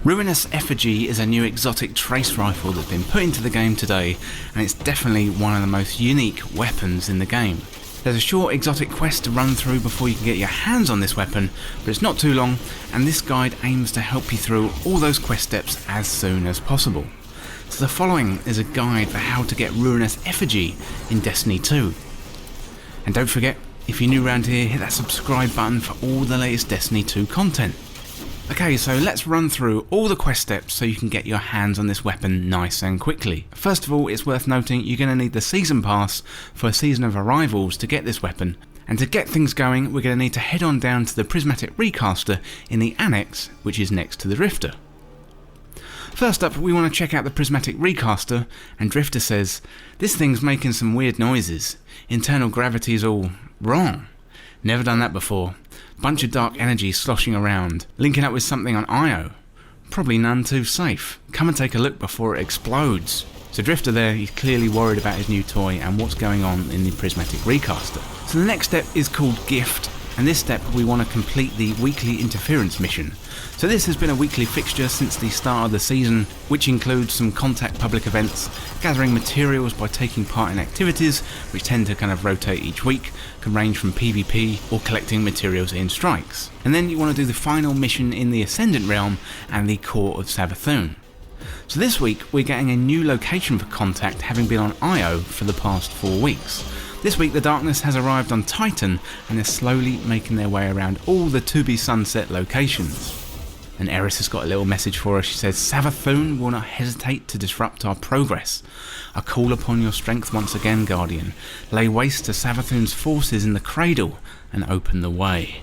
Ruinous Effigy is a new exotic trace rifle that's been put into the game today, and it's definitely one of the most unique weapons in the game. There's a short exotic quest to run through before you can get your hands on this weapon, but it's not too long, and this guide aims to help you through all those quest steps as soon as possible. So the following is a guide for how to get Ruinous Effigy in Destiny 2. And don't forget, if you're new around here, hit that subscribe button for all the latest Destiny 2 content. Okay, so let's run through all the quest steps so you can get your hands on this weapon nice and quickly. First of all, it's worth noting you're going to need the Season Pass for a Season of Arrivals to get this weapon. And to get things going, we're going to need to head on down to the Prismatic Recaster in the Annex, which is next to the Drifter. First up, we want to check out the Prismatic Recaster, and Drifter says, "This thing's making some weird noises. Internal gravity's all wrong. Never done that before. Bunch of dark energy sloshing around, linking up with something on Io. Probably none too safe. Come and take a look before it explodes." So Drifter there, he's clearly worried about his new toy and what's going on in the Prismatic Recaster. So the next step is called Gift, and this step we want to complete the weekly interference mission. So this has been a weekly fixture since the start of the season, which includes some contact public events, gathering materials by taking part in activities which tend to kind of rotate each week, can range from PvP or collecting materials in strikes. And then you want to do the final mission in the Ascendant Realm and the Court of Savathûn. So this week we're getting a new location for contact, having been on Io for the past 4 weeks. This week the Darkness has arrived on Titan and is slowly making their way around all the to-be sunset locations. And Eris has got a little message for us. She says, "Savathûn will not hesitate to disrupt our progress. I call upon your strength once again, Guardian. Lay waste to Savathûn's forces in the Cradle and open the way."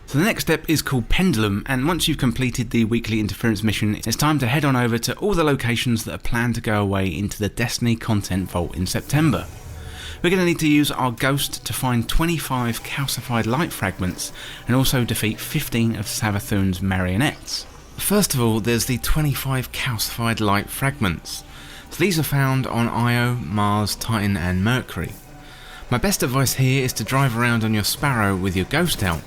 So the next step is called Pendulum, and once you've completed the weekly interference mission, it's time to head on over to all the locations that are planned to go away into the Destiny content vault in September. We're going to need to use our Ghost to find 25 Calcified Light Fragments and also defeat 15 of Savathûn's marionettes. First of all, there's the 25 Calcified Light Fragments. So these are found on Io, Mars, Titan and Mercury. My best advice here is to drive around on your Sparrow with your Ghost out,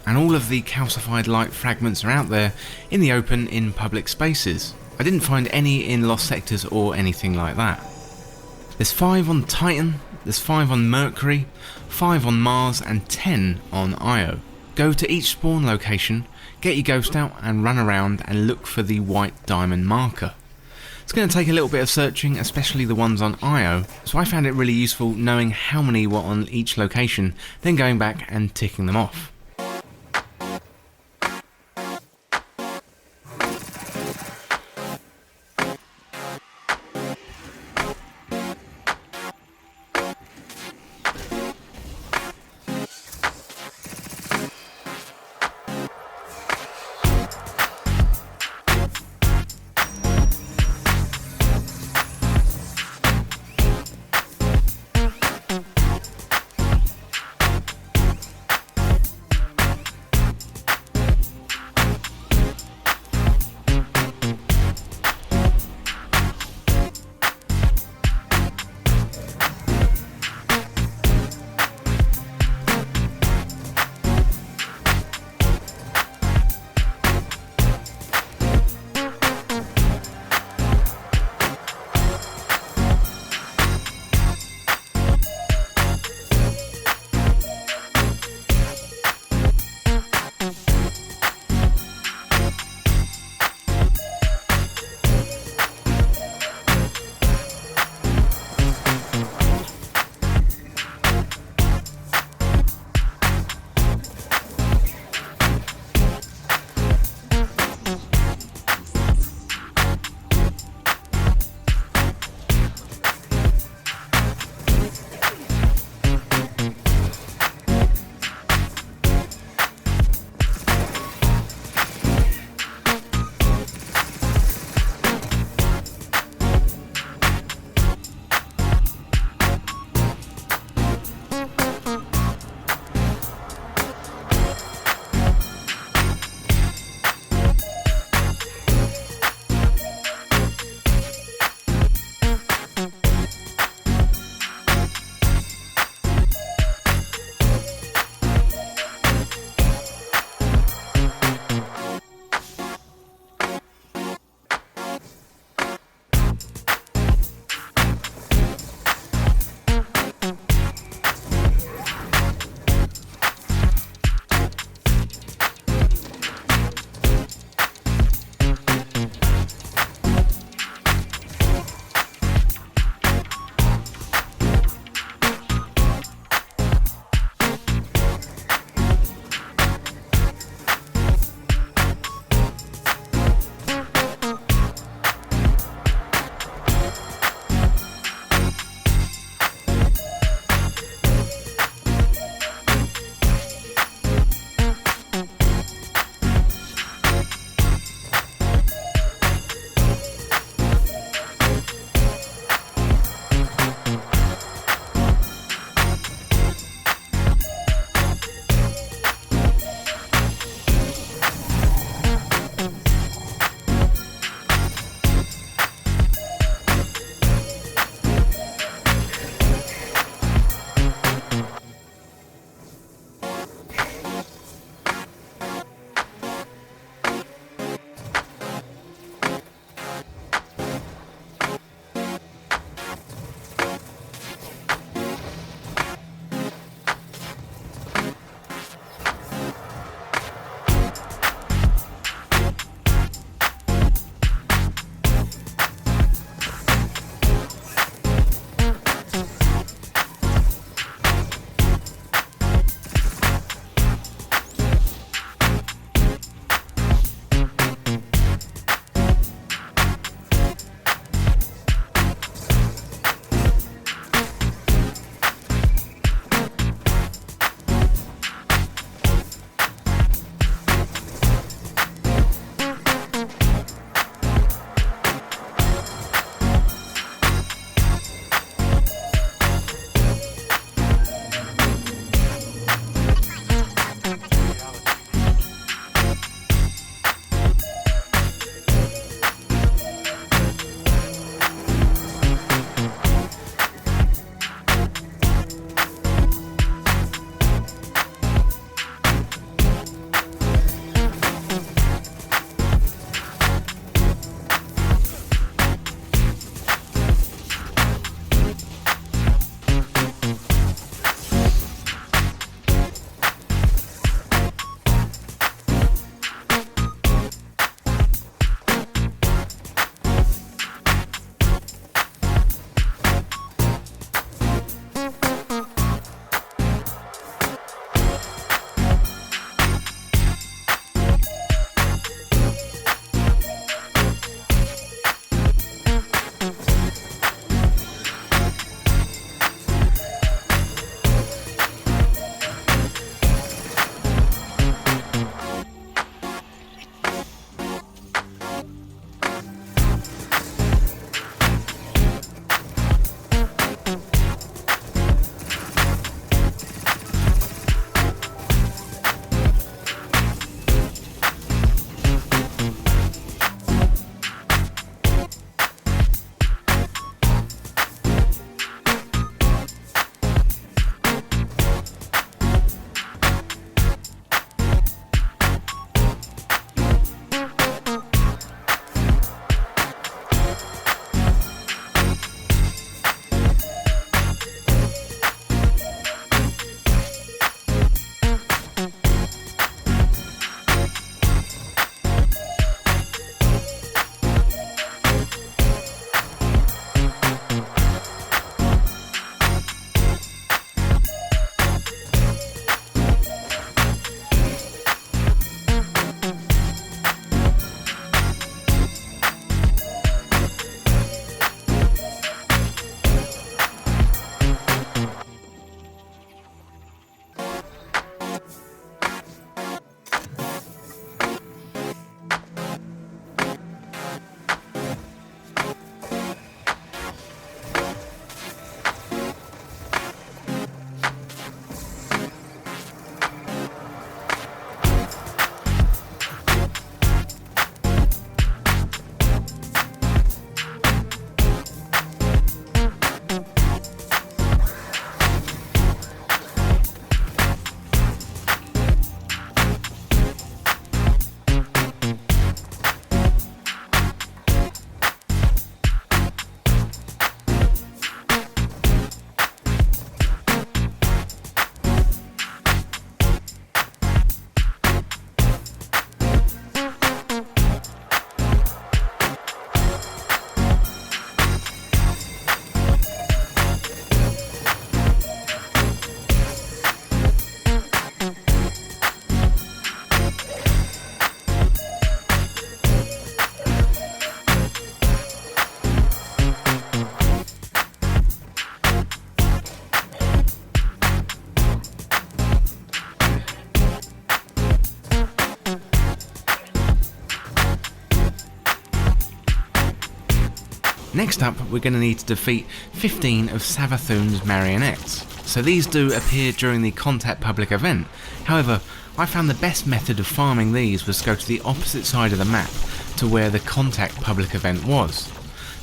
and all of the Calcified Light Fragments are out there in the open in public spaces. I didn't find any in lost sectors or anything like that. There's 5 on Titan, there's 5 on Mercury, 5 on Mars and 10 on Io. Go to each spawn location, get your Ghost out and run around and look for the white diamond marker. It's going to take a little bit of searching, especially the ones on Io, so I found it really useful knowing how many were on each location, then going back and ticking them off. Next up, we're going to need to defeat 15 of Savathun's marionettes. So these do appear during the Contact public event. However, I found the best method of farming these was to go to the opposite side of the map to where the Contact public event was.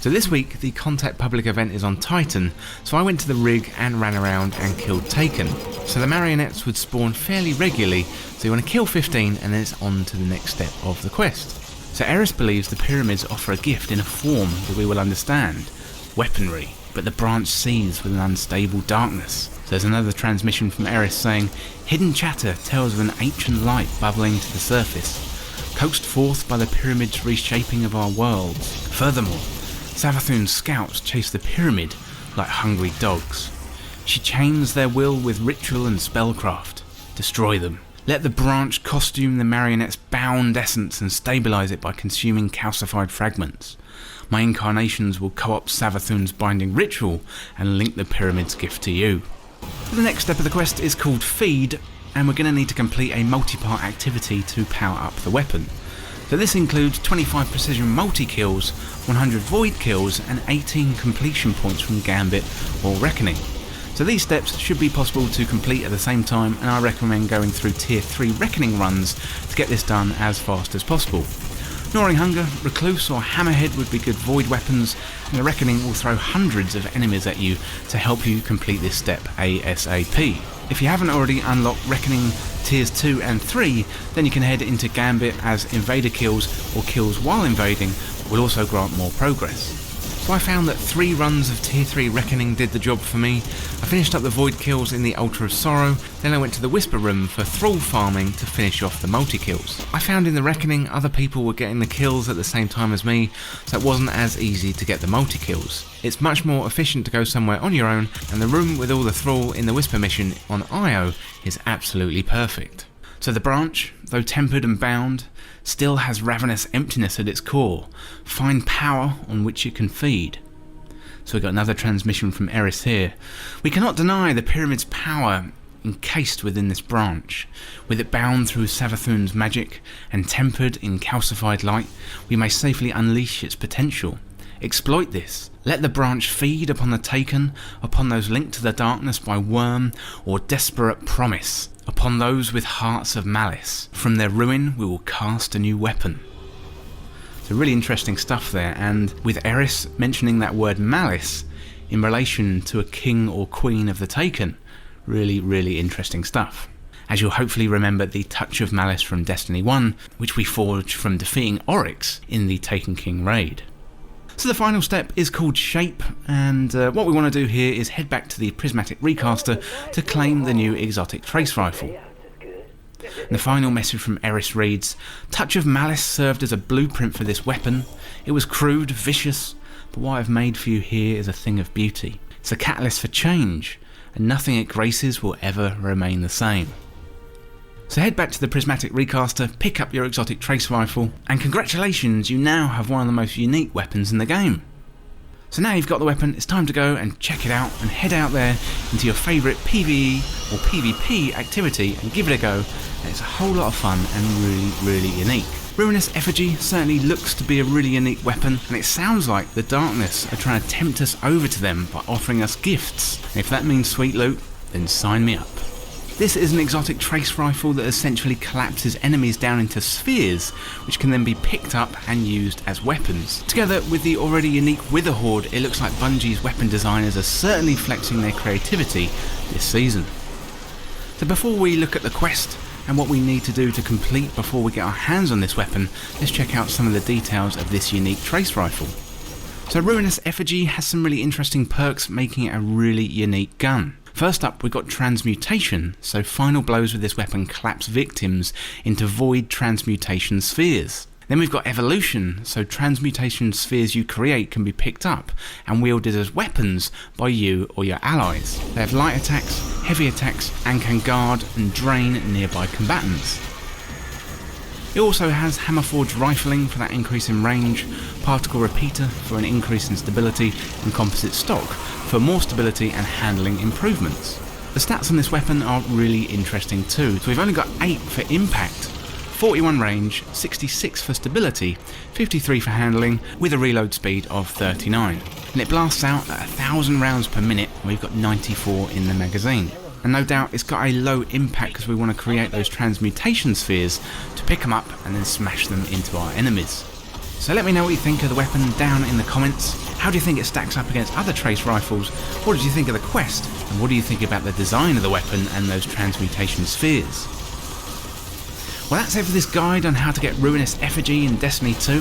So this week the Contact public event is on Titan, so I went to the rig and ran around and killed Taken. So the marionettes would spawn fairly regularly, so you want to kill 15 and then it's on to the next step of the quest. So Eris believes the pyramids offer a gift in a form that we will understand, weaponry, but the branch seethes with an unstable darkness. So there's another transmission from Eris saying, hidden chatter tells of an ancient light bubbling to the surface, coaxed forth by the pyramid's reshaping of our worlds. Furthermore, Savathun's scouts chase the pyramid like hungry dogs. She chains their will with ritual and spellcraft. Destroy them. Let the branch costume the marionette's bound essence and stabilise it by consuming calcified fragments. My incarnations will co-opt Savathun's binding ritual and link the pyramid's gift to you. The next step of the quest is called Feed, and we're going to need to complete a multi-part activity to power up the weapon. So this includes 25 precision multi-kills, 100 void kills and 18 completion points from Gambit or Reckoning. So these steps should be possible to complete at the same time, and I recommend going through tier 3 Reckoning runs to get this done as fast as possible. Gnawing Hunger, Recluse or Hammerhead would be good void weapons, and the Reckoning will throw hundreds of enemies at you to help you complete this step ASAP. If you haven't already unlocked Reckoning tiers 2 and 3, then you can head into Gambit, as invader kills or kills while invading will also grant more progress. So I found that 3 runs of tier 3 Reckoning did the job for me. I finished up the void kills in the Altar of Sorrow, then I went to the Whisper Room for thrall farming to finish off the multi-kills. I found in the Reckoning other people were getting the kills at the same time as me, so it wasn't as easy to get the multi-kills. It's much more efficient to go somewhere on your own, and the room with all the thrall in the Whisper mission on Io is absolutely perfect. So the branch, though tempered and bound, still has ravenous emptiness at its core. Find power on which it can feed. So we got another transmission from Eris here. We cannot deny the pyramid's power encased within this branch. With it bound through Savathun's magic and tempered in calcified light, we may safely unleash its potential. Exploit this. Let the branch feed upon the Taken, upon those linked to the darkness by worm or desperate promise, upon those with hearts of malice. From their ruin we will cast a new weapon. So really interesting stuff there, and with Eris mentioning that word malice in relation to a king or queen of the Taken, really interesting stuff. As you'll hopefully remember the touch of malice from Destiny 1, which we forged from defeating Oryx in the Taken King raid. So the final step is called Shape, and what we want to do here is head back to the Prismatic Recaster to claim the new exotic trace rifle. And the final message from Eris reads, Touch of Malice served as a blueprint for this weapon. It was crude, vicious, but what I've made for you here is a thing of beauty. It's a catalyst for change, and nothing it graces will ever remain the same. So head back to the Prismatic Recaster, pick up your exotic trace rifle, and congratulations, you now have one of the most unique weapons in the game. So now you've got the weapon, it's time to go and check it out and head out there into your favourite PvE or PvP activity and give it a go. And it's a whole lot of fun and really unique. Ruinous Effigy certainly looks to be a really unique weapon, and it sounds like the Darkness are trying to tempt us over to them by offering us gifts. And if that means sweet loot, then sign me up. This is an exotic trace rifle that essentially collapses enemies down into spheres, which can then be picked up and used as weapons. Together with the already unique Wither Horde, it looks like Bungie's weapon designers are certainly flexing their creativity this season. So before we look at the quest and what we need to do to complete before we get our hands on this weapon, let's check out some of the details of this unique trace rifle. So Ruinous Effigy has some really interesting perks, making it a really unique gun. First up, we've got Transmutation, so final blows with this weapon collapse victims into void transmutation spheres. Then we've got Evolution, so transmutation spheres you create can be picked up and wielded as weapons by you or your allies. They have light attacks, heavy attacks, and can guard and drain nearby combatants. It also has Hammerforged Rifling for that increase in range, Particle Repeater for an increase in stability, and Composite Stock for more stability and handling improvements. The stats on this weapon are really interesting too, so we've only got 8 for impact, 41 range, 66 for stability, 53 for handling, with a reload speed of 39. And it blasts out at 1,000 rounds per minute, and we've got 94 in the magazine. And no doubt it's got a low impact because we want to create those transmutation spheres to pick them up and then smash them into our enemies. So let me know what you think of the weapon down in the comments. How do you think it stacks up against other trace rifles? What did you think of the quest? And what do you think about the design of the weapon and those transmutation spheres? Well, that's it for this guide on how to get Ruinous Effigy in Destiny 2.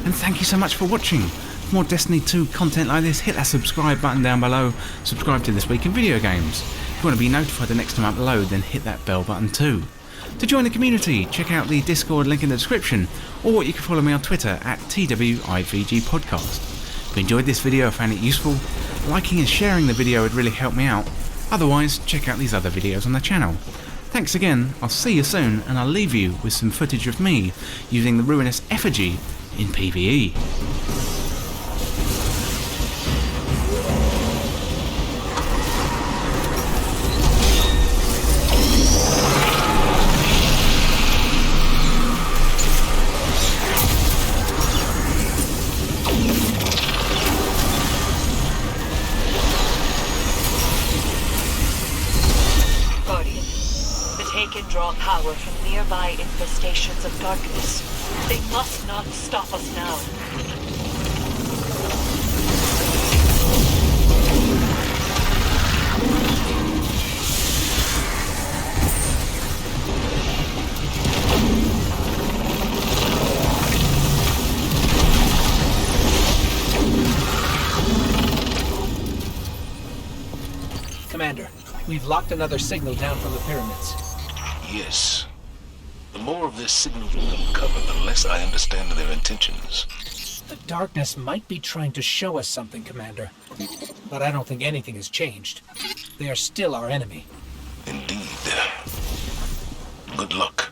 And thank you so much for watching. For more Destiny 2 content like this, hit that subscribe button down below. Subscribe to This Week in Video Games. If you want to be notified the next time I upload, then hit that bell button too. To join the community, check out the Discord link in the description, or you can follow me on Twitter at TWIVG Podcast. If you enjoyed this video or found it useful, liking and sharing the video would really help me out. Otherwise, check out these other videos on the channel. Thanks again, I'll see you soon, and I'll leave you with some footage of me using the Ruinous Effigy in PvE. Can draw power from nearby infestations of darkness. They must not stop us now. Commander, we've locked another signal down from the pyramids. Yes. The more of this signal we uncover, the less I understand their intentions. The darkness might be trying to show us something, Commander. But I don't think anything has changed. They are still our enemy. Indeed. Good luck.